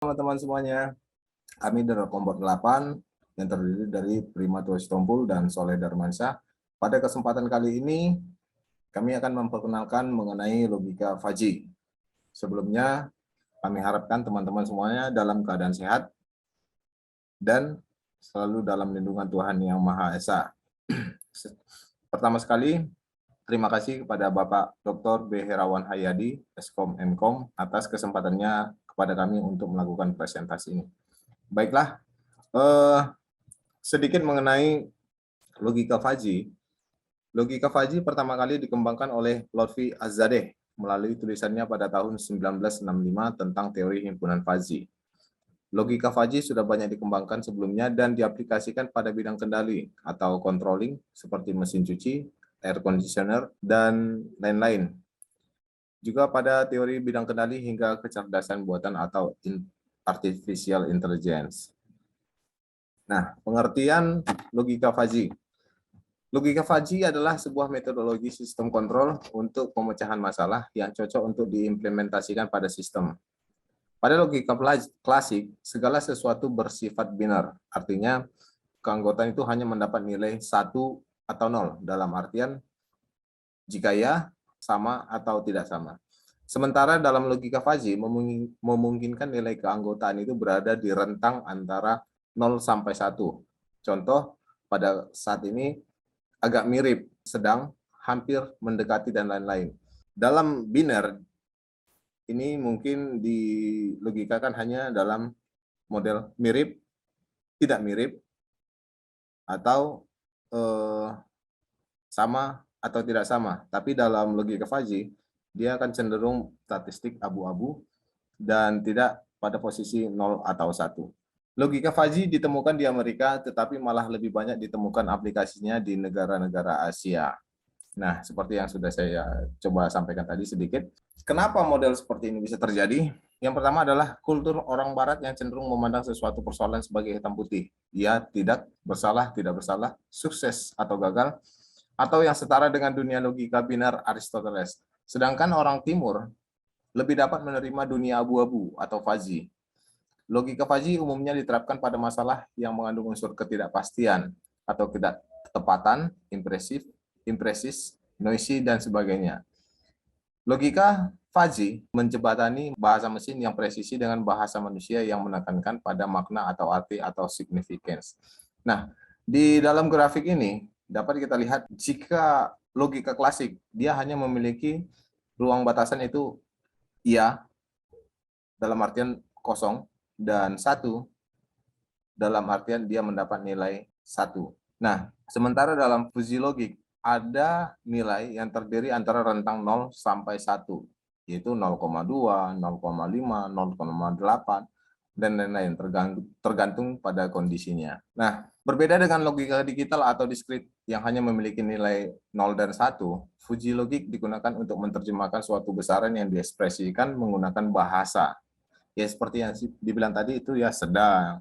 Teman-teman semuanya, kami dari Kelompok 8 yang terdiri dari Prima Tuastompul dan Soleh Darmansyah. Pada kesempatan kali ini, kami akan memperkenalkan mengenai logika Fuzzy. Sebelumnya, kami harapkan teman-teman semuanya dalam keadaan sehat dan selalu dalam lindungan Tuhan Yang Maha Esa. Pertama sekali, terima kasih kepada Bapak Dr. B. Herawan Hayadi, Eskom Enkom, atas kesempatannya kepada kami untuk melakukan presentasi ini. Baiklah, sedikit mengenai logika Fuzzy. Logika Fuzzy pertama kali dikembangkan oleh Lotfi Azzadeh melalui tulisannya pada tahun 1965 tentang teori himpunan fuzzy. Logika Fuzzy sudah banyak dikembangkan sebelumnya dan diaplikasikan pada bidang kendali atau controlling seperti mesin cuci, air conditioner, dan lain-lain. Juga pada teori bidang kendali hingga kecerdasan buatan atau artificial intelligence. Nah, pengertian logika Fuzzy. Logika Fuzzy adalah sebuah metodologi sistem kontrol untuk pemecahan masalah yang cocok untuk diimplementasikan pada sistem. Pada logika klasik, segala sesuatu bersifat binar, artinya keanggotaan itu hanya mendapat nilai 1 atau 0, dalam artian jika ya, sama atau tidak sama. Sementara dalam logika Fuzzy memungkinkan nilai keanggotaan itu berada di rentang antara 0 sampai 1. Contoh, pada saat ini agak mirip, sedang, hampir, mendekati, dan lain-lain. Dalam biner, ini mungkin dilogikakan hanya dalam model mirip, tidak mirip, atau sama atau tidak sama. Tapi dalam logika Fuzzy, dia akan cenderung statistik abu-abu dan tidak pada posisi 0 atau 1. Logika Fuzzy ditemukan di Amerika, tetapi malah lebih banyak ditemukan aplikasinya di negara-negara Asia. Nah, seperti yang sudah saya coba sampaikan tadi sedikit. Kenapa model seperti ini bisa terjadi? Yang pertama adalah kultur orang Barat yang cenderung memandang sesuatu persoalan sebagai hitam putih. Ya, tidak bersalah, sukses atau gagal, atau yang setara dengan dunia logika binar Aristoteles. Sedangkan orang Timur lebih dapat menerima dunia abu-abu atau fuzzy. Logika fuzzy umumnya diterapkan pada masalah yang mengandung unsur ketidakpastian atau ketepatan, impresis, noisy, dan sebagainya. Logika fuzzy menjembatani bahasa mesin yang presisi dengan bahasa manusia yang menekankan pada makna atau arti atau significance. Nah, di dalam grafik ini dapat kita lihat jika logika klasik dia hanya memiliki ruang batasan itu iya dalam artian kosong dan 1 dalam artian dia mendapat nilai 1. Nah, sementara dalam fuzzy logik ada nilai yang terdiri antara rentang 0 sampai 1, yaitu 0,2, 0,5, 0,8, dan lain-lain, tergantung pada kondisinya. Nah, berbeda dengan logika digital atau diskrit yang hanya memiliki nilai 0 dan 1, fuzzy logik digunakan untuk menerjemahkan suatu besaran yang diekspresikan menggunakan bahasa. Ya, seperti yang dibilang tadi itu ya sedang,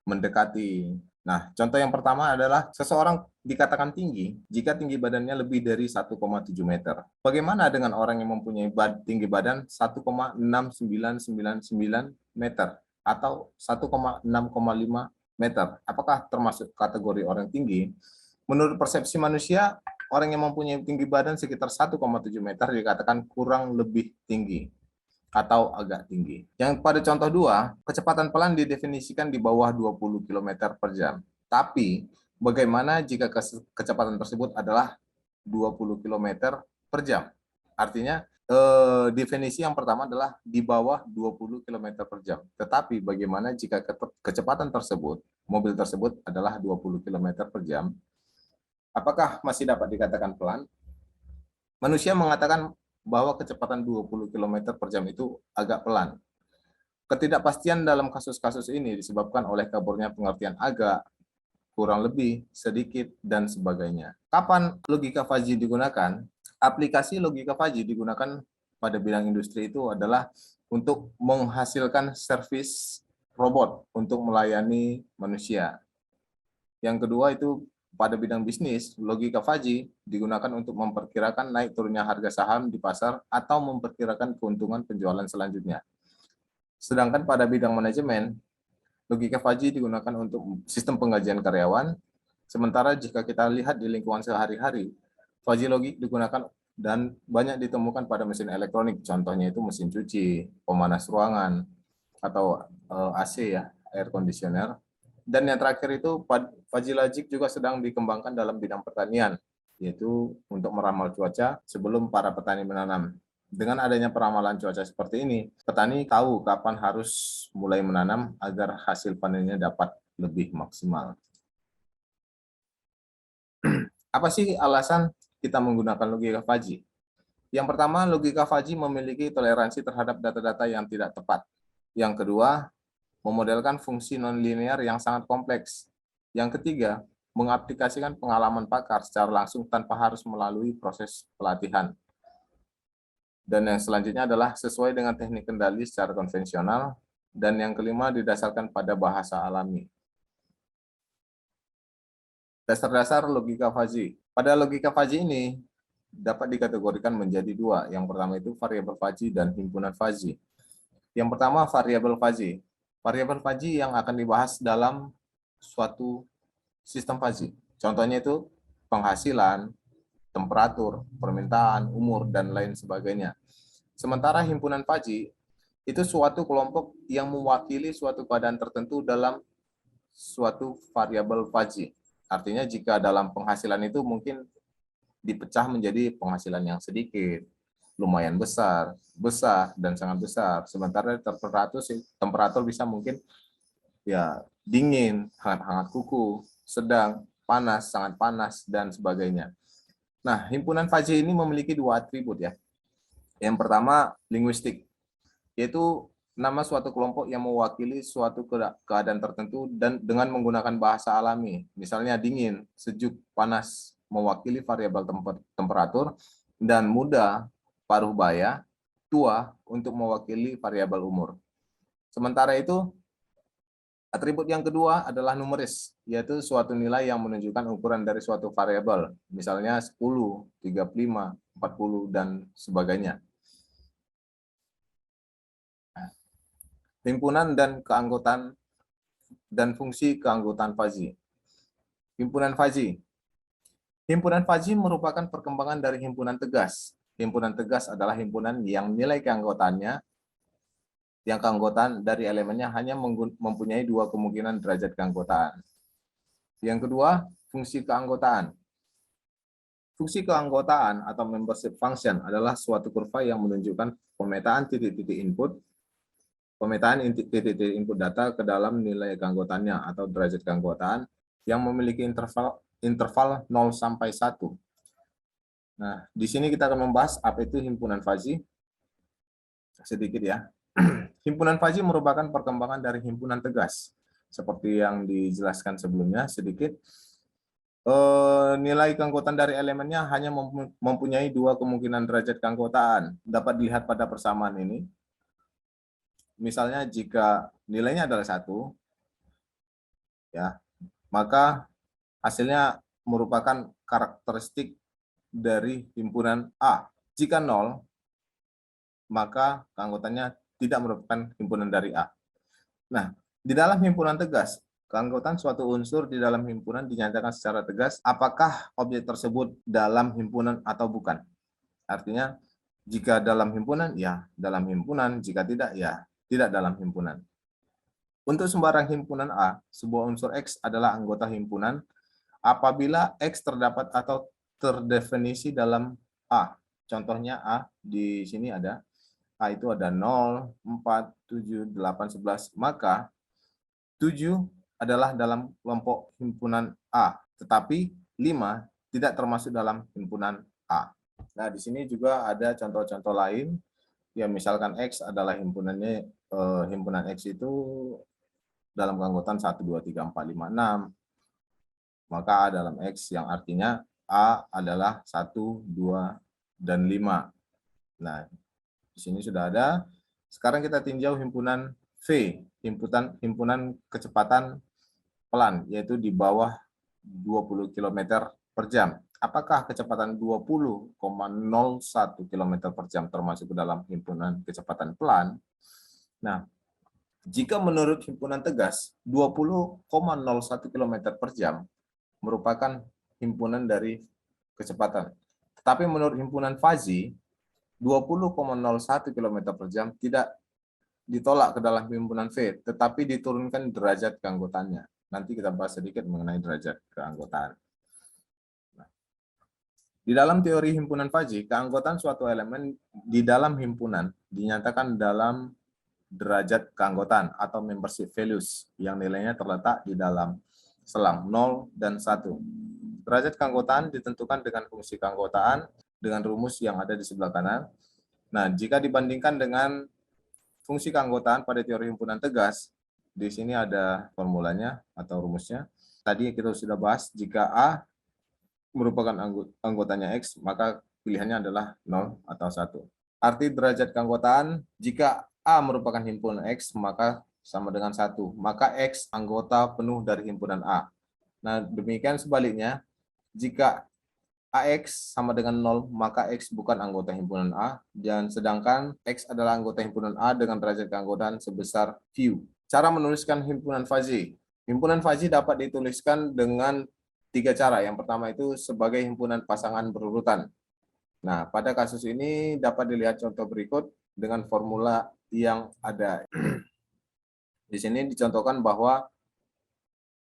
mendekati. Nah, contoh yang pertama adalah seseorang dikatakan tinggi jika tinggi badannya lebih dari 1,7 meter. Bagaimana dengan orang yang mempunyai tinggi badan 1,6999 meter atau 1,6,5 meter? Apakah termasuk kategori orang tinggi? Menurut persepsi manusia, orang yang mempunyai tinggi badan sekitar 1,7 meter dikatakan kurang lebih tinggi atau agak tinggi. Yang pada contoh 2, kecepatan pelan didefinisikan di bawah 20 km per jam. Tapi, bagaimana jika kecepatan tersebut adalah 20 km per jam? Artinya, definisi yang pertama adalah di bawah 20 km per jam. Tetapi, bagaimana jika kecepatan tersebut, mobil tersebut adalah 20 km per jam? Apakah masih dapat dikatakan pelan? Manusia mengatakan bahwa kecepatan 20 km per jam itu agak pelan. Ketidakpastian dalam kasus-kasus ini disebabkan oleh kaburnya pengertian agak, kurang lebih, sedikit, dan sebagainya. Kapan logika fuzzy digunakan? Aplikasi logika fuzzy digunakan pada bidang industri itu adalah untuk menghasilkan servis robot untuk melayani manusia. Yang kedua itu pada bidang bisnis, logika fuzzy digunakan untuk memperkirakan naik turunnya harga saham di pasar atau memperkirakan keuntungan penjualan selanjutnya. Sedangkan pada bidang manajemen, logika Fuzzy digunakan untuk sistem penggajian karyawan. Sementara jika kita lihat di lingkungan sehari-hari, Fuzzy logik digunakan dan banyak ditemukan pada mesin elektronik. Contohnya itu mesin cuci, pemanas ruangan, atau AC ya, air conditioner. Dan yang terakhir itu Fuzzy logic juga sedang dikembangkan dalam bidang pertanian, yaitu untuk meramal cuaca sebelum para petani menanam. Dengan adanya peramalan cuaca seperti ini, petani tahu kapan harus mulai menanam agar hasil panennya dapat lebih maksimal. Apa sih alasan kita menggunakan logika Fuzzy? Yang pertama, logika Fuzzy memiliki toleransi terhadap data-data yang tidak tepat. Yang kedua, memodelkan fungsi nonlinear yang sangat kompleks. Yang ketiga, mengaplikasikan pengalaman pakar secara langsung tanpa harus melalui proses pelatihan. Dan yang selanjutnya adalah sesuai dengan teknik kendali secara konvensional. Dan yang kelima, didasarkan pada bahasa alami. Dasar-dasar logika Fuzzy. Pada logika Fuzzy ini dapat dikategorikan menjadi dua. Yang pertama itu variabel Fuzzy dan himpunan Fuzzy. Yang pertama, variabel Fuzzy. Variabel Fuzzy yang akan dibahas dalam suatu sistem Fuzzy. Contohnya itu penghasilan, temperatur, permintaan, umur, dan lain sebagainya. Sementara himpunan Fuzzy itu suatu kelompok yang mewakili suatu keadaan tertentu dalam suatu variabel Fuzzy. Artinya jika dalam penghasilan itu mungkin dipecah menjadi penghasilan yang sedikit, lumayan besar, besar, dan sangat besar. Sementara temperatur bisa mungkin ya dingin, hangat-hangat kuku, sedang, panas, sangat panas, dan sebagainya. Nah, himpunan Fuzzy ini memiliki dua atribut ya. Yang pertama, linguistik, yaitu nama suatu kelompok yang mewakili suatu keadaan tertentu dan dengan menggunakan bahasa alami. Misalnya dingin, sejuk, panas, mewakili variabel temperatur, dan muda, paruh baya, tua untuk mewakili variabel umur. Sementara itu, atribut yang kedua adalah numeris, yaitu suatu nilai yang menunjukkan ukuran dari suatu variabel, misalnya 10, 35, 40, dan sebagainya. Himpunan dan keanggotaan dan fungsi keanggotaan Fuzzy. Himpunan Fuzzy. Himpunan Fuzzy merupakan perkembangan dari himpunan tegas. Himpunan tegas adalah himpunan yang nilai keanggotaannya, yang keanggotaan dari elemennya hanya mempunyai dua kemungkinan derajat keanggotaan. Yang kedua, fungsi keanggotaan. Fungsi keanggotaan atau membership function adalah suatu kurva yang menunjukkan pemetaan titik-titik input, pemetaan titik-titik input data ke dalam nilai keanggotaannya atau derajat keanggotaan yang memiliki interval 0 sampai 1. Nah, di sini kita akan membahas apa itu himpunan Fuzzy. Sedikit ya. Himpunan Fuzzy merupakan perkembangan dari himpunan tegas. Seperti yang dijelaskan sebelumnya sedikit. Nilai keanggotaan dari elemennya hanya mempunyai dua kemungkinan derajat keanggotaan. Dapat dilihat pada persamaan ini. Misalnya jika nilainya adalah 1, ya, maka hasilnya merupakan karakteristik dari himpunan A. Jika 0, maka keanggotaannya tidak merupakan himpunan dari A. Nah, di dalam himpunan tegas, keanggotaan suatu unsur di dalam himpunan dinyatakan secara tegas apakah objek tersebut dalam himpunan atau bukan. Artinya, jika dalam himpunan, ya dalam himpunan, jika tidak, ya tidak dalam himpunan. Untuk sembarang himpunan A, sebuah unsur X adalah anggota himpunan apabila X terdapat atau terdefinisi dalam A. Contohnya A, di sini ada A itu ada 0, 4, 7, 8, 11. Maka 7 adalah dalam kelompok himpunan A, tetapi 5 tidak termasuk dalam himpunan A. Nah, di sini juga ada contoh-contoh lain. Ya, misalkan X adalah himpunannya, himpunan X itu dalam keanggotaan 1, 2, 3, 4, 5, 6. Maka A dalam X yang artinya A adalah 1, 2, dan 5. Nah, di sini sudah ada. Sekarang kita tinjau himpunan V, himpunan kecepatan pelan, yaitu di bawah 20 km per jam. Apakah kecepatan 20,01 km per jam termasuk ke dalam himpunan kecepatan pelan? Nah, Jika menurut himpunan tegas, 20,01 km per jam merupakan himpunan dari kecepatan. Tetapi menurut himpunan fuzzy, 20,01 km per jam tidak ditolak ke dalam himpunan V, tetapi diturunkan derajat keanggotaannya. Nanti kita bahas sedikit mengenai derajat keanggotaan. Di dalam teori himpunan fuzzy, keanggotaan suatu elemen di dalam himpunan dinyatakan dalam derajat keanggotaan atau membership values yang nilainya terletak di dalam selang 0 dan 1. Derajat keanggotaan ditentukan dengan fungsi keanggotaan dengan rumus yang ada di sebelah kanan. Nah, jika dibandingkan dengan fungsi keanggotaan pada teori himpunan tegas, di sini ada formulanya atau rumusnya. Tadi kita sudah bahas, jika A merupakan anggotanya X, maka pilihannya adalah 0 atau 1. Arti derajat keanggotaan, jika A merupakan himpunan X, maka sama dengan 1. Maka X anggota penuh dari himpunan A. Nah, demikian sebaliknya, jika AX sama dengan 0, maka X bukan anggota himpunan A, dan sedangkan X adalah anggota himpunan A dengan derajat keanggotaan sebesar few. Cara menuliskan himpunan fuzzy. Himpunan fuzzy dapat dituliskan dengan 3 cara. Yang pertama itu sebagai himpunan pasangan berurutan. Nah, pada kasus ini dapat dilihat contoh berikut dengan formula yang ada. Di sini dicontohkan bahwa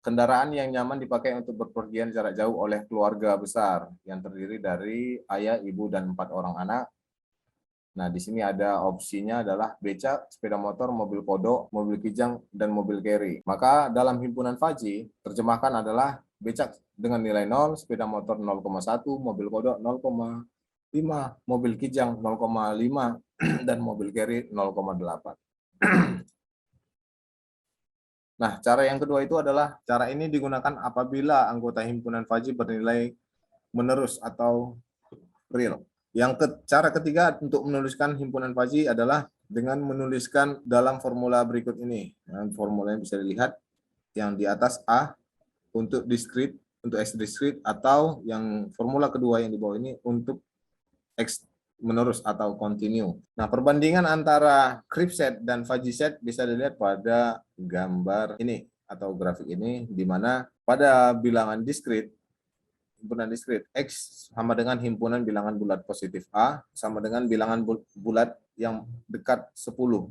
kendaraan yang nyaman dipakai untuk berpergian jarak jauh oleh keluarga besar yang terdiri dari ayah, ibu, dan 4 orang anak. Nah, di sini ada opsinya adalah becak, sepeda motor, mobil kodok, mobil kijang, dan mobil carry. Maka dalam himpunan fuzzy, terjemahkan adalah becak dengan nilai 0, sepeda motor 0,1, mobil kodok 0,5, mobil kijang 0,5, dan mobil carry 0,8. Nah, cara yang kedua itu adalah, cara ini digunakan apabila anggota himpunan fuzzy bernilai menerus atau real. Cara ketiga untuk menuliskan himpunan fuzzy adalah dengan menuliskan dalam formula berikut ini. Formulanya bisa dilihat yang di atas A untuk discrete, untuk X discrete, atau yang formula kedua yang di bawah ini untuk X menerus atau continue. Nah, perbandingan antara creep set dan fuzzy set bisa dilihat pada gambar ini atau grafik ini, di mana pada bilangan discrete, himpunan discrete, X sama dengan himpunan bilangan bulat positif A sama dengan bilangan bulat yang dekat 10.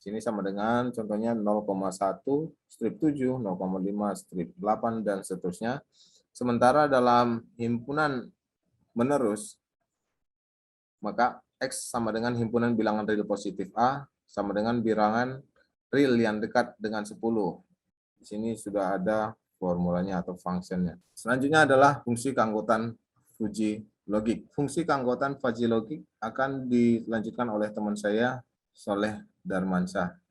Sini sama dengan contohnya 0,1 strip 7, 0,5 strip 8, dan seterusnya. Sementara dalam himpunan menerus, maka X sama dengan himpunan bilangan real positif A sama dengan bilangan real yang dekat dengan 10. Di sini sudah ada formulanya atau fungsinya. Selanjutnya adalah fungsi keanggotaan fuzzy logik. Fungsi keanggotaan fuzzy logik akan dilanjutkan oleh teman saya, Soleh Darmansyah.